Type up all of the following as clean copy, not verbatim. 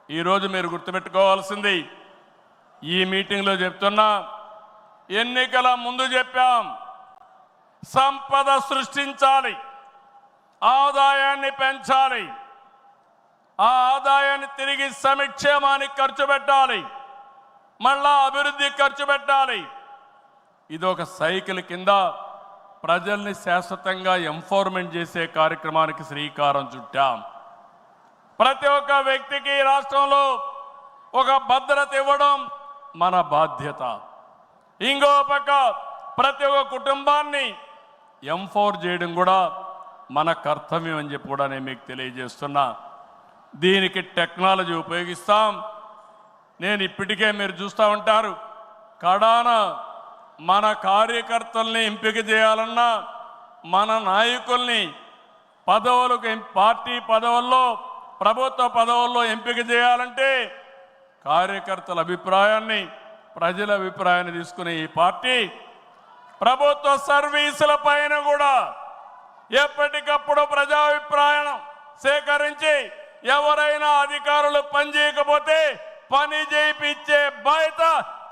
ఈరోజు మీరు గుర్తుపెట్టుకోవాల్సింది, ఈ మీటింగ్లో చెప్తున్నా, ఎన్నికల ముందు చెప్పాం, సంపద సృష్టించాలి, ఆదాయాన్ని పెంచాలి, ఆ ఆదాయాన్ని తిరిగి సంక్షేమానికి ఖర్చు పెట్టాలి, మళ్ళా అభివృద్ధి ఖర్చు పెట్టాలి. ఇది ఒక సైకిల్ కింద ప్రజల్ని శాశ్వతంగా ఎంపవర్మెంట్ చేసే కార్యక్రమానికి శ్రీకారం చుట్టాం. ప్రతి ఒక్క వ్యక్తికి రాష్ట్రంలో ఒక భద్రత ఇవ్వడం మన బాధ్యత. ఇంకో పక్క ప్రతి ఒక్క కుటుంబాన్ని ఎంపవర్ చేయడం కూడా మన కర్తవ్యం అని చెప్పి కూడా నేను మీకు తెలియజేస్తున్నా. దీనికి టెక్నాలజీ ఉపయోగిస్తాం. నేను ఇప్పటికే మీరు చూస్తూ ఉంటారు, కడాన మన కార్యకర్తల్ని ఎంపిక చేయాలన్నా, మన నాయకుల్ని పదవులకు, పార్టీ పదవుల్లో, ప్రభుత్వ పదవుల్లో ఎంపిక చేయాలంటే కార్యకర్తల అభిప్రాయాన్ని, ప్రజల అభిప్రాయాన్ని తీసుకునే ఈ పార్టీ ప్రభుత్వ సర్వీసుల పైన కూడా ఎప్పటికప్పుడు ప్రజాభిప్రాయం సేకరించి ఎవరైనా అధికారులు పనిచేయకపోతే పని చేయించే బాధ్యత,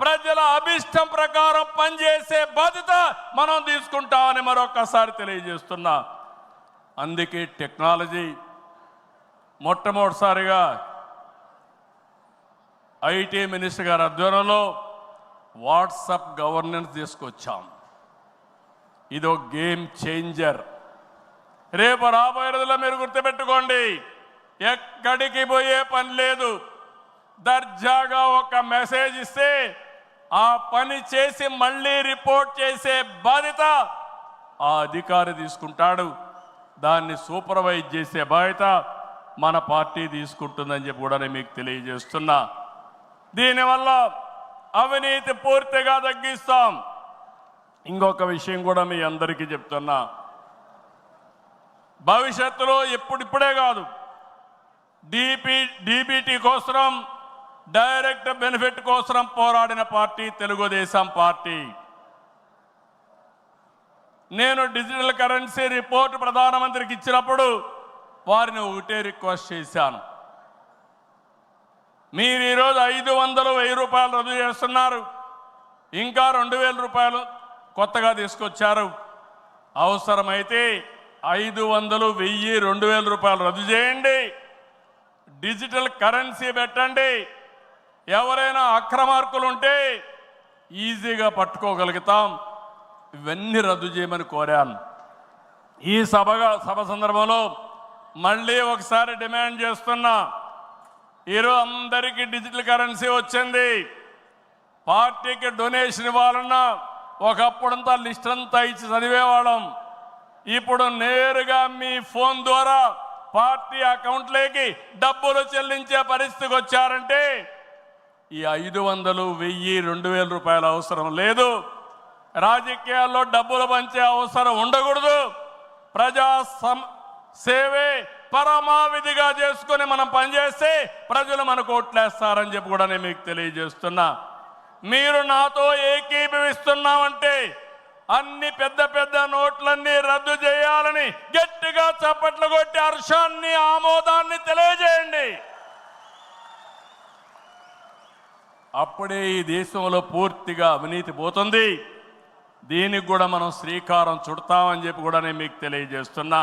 ప్రజల అభిష్టం ప్రకారం పనిచేసే బాధ్యత మనం తీసుకుంటామని మరొకసారి తెలియజేస్తున్నా. అందుకే టెక్నాలజీ మొట్టమొదటిసారిగా ఐటీ మినిస్టర్ గారి ఆధ్వర్యంలో వాట్సాప్ గవర్నెన్స్ తీసుకొచ్చాం. ఇదో గేమ్ చేంజర్. రేపు రాబోయే రోజుల్లో మీరు గుర్తుపెట్టుకోండి, ఎక్కడికి పోయే పని లేదు. దర్జాగా ఒక మెసేజ్ ఇస్తే ఆ పని చేసి మళ్ళీ రిపోర్ట్ చేసే బాధ్యత ఆ అధికారి తీసుకుంటాడు. దాన్ని సూపర్వైజ్ చేసే బాధ్యత మన పార్టీ తీసుకుంటుందని చెప్పి కూడా నేను మీకు తెలియజేస్తున్నా. దీనివల్ల అవినీతి పూర్తిగా తగ్గిస్తాం. ఇంకొక విషయం కూడా మీ అందరికీ చెప్తున్నా, భవిష్యత్తులో ఇప్పుడే కాదు, డీబీటీ కోసం, డైరెక్ట్ బెనిఫిట్ కోసం పోరాడిన పార్టీ తెలుగుదేశం పార్టీ. నేను డిజిటల్ కరెన్సీ రిపోర్ట్ ప్రధానమంత్రికి ఇచ్చినప్పుడు వారిని ఒకటే రిక్వెస్ట్ చేశాను, మీరు ఈరోజు 500, 1000 రూపాయలు రద్దు చేస్తున్నారు, ఇంకా 2000 రూపాయలు కొత్తగా తీసుకొచ్చారు. అవసరమైతే 500, 1000, 2000 రూపాయలు రద్దు చేయండి, డిజిటల్ కరెన్సీ పెట్టండి. ఎవరైనా అక్రమార్కులు ఉంటే ఈజీగా పట్టుకోగలుగుతాం. ఇవన్నీ రద్దు చేయమని కోరాను. ఈ సభ సందర్భంలో మళ్ళీ ఒకసారి డిమాండ్ చేస్తున్నా, ఈరోజు అందరికీ డిజిటల్ కరెన్సీ వచ్చింది. పార్టీకి డొనేషన్ ఇవ్వాలన్నా ఒకప్పుడంతా లిస్ట్ అంతా ఇచ్చి చదివేవాళ్ళం. ఇప్పుడు నేరుగా మీ ఫోన్ ద్వారా పార్టీ అకౌంట్లోకి డబ్బులు చెల్లించే పరిస్థితికి వచ్చారంటే ఈ 500, 1000, 2000 రూపాయల అవసరం లేదు. రాజకీయాల్లో డబ్బులు పంచే అవసరం ఉండకూడదు. ప్రజా సేవే పరమావిధిగా చేసుకుని మనం పనిచేస్తే ప్రజలు మనకు ఓట్లేస్తారని చెప్పి కూడా నేను మీకు తెలియజేస్తున్నా. మీరు నాతో ఏకీభవిస్తున్నామంటే అన్ని పెద్ద నోట్లన్నీ రద్దు చేయాలని గట్టిగా చప్పట్లు కొట్టి హర్షాన్ని, ఆమోదాన్ని తెలియజేయండి. అప్పుడే ఈ దేశంలో పూర్తిగా అవినీతి పోతుంది. దీనికి కూడా మనం శ్రీకారం చుడతామని చెప్పి కూడా నేను మీకు తెలియజేస్తున్నా.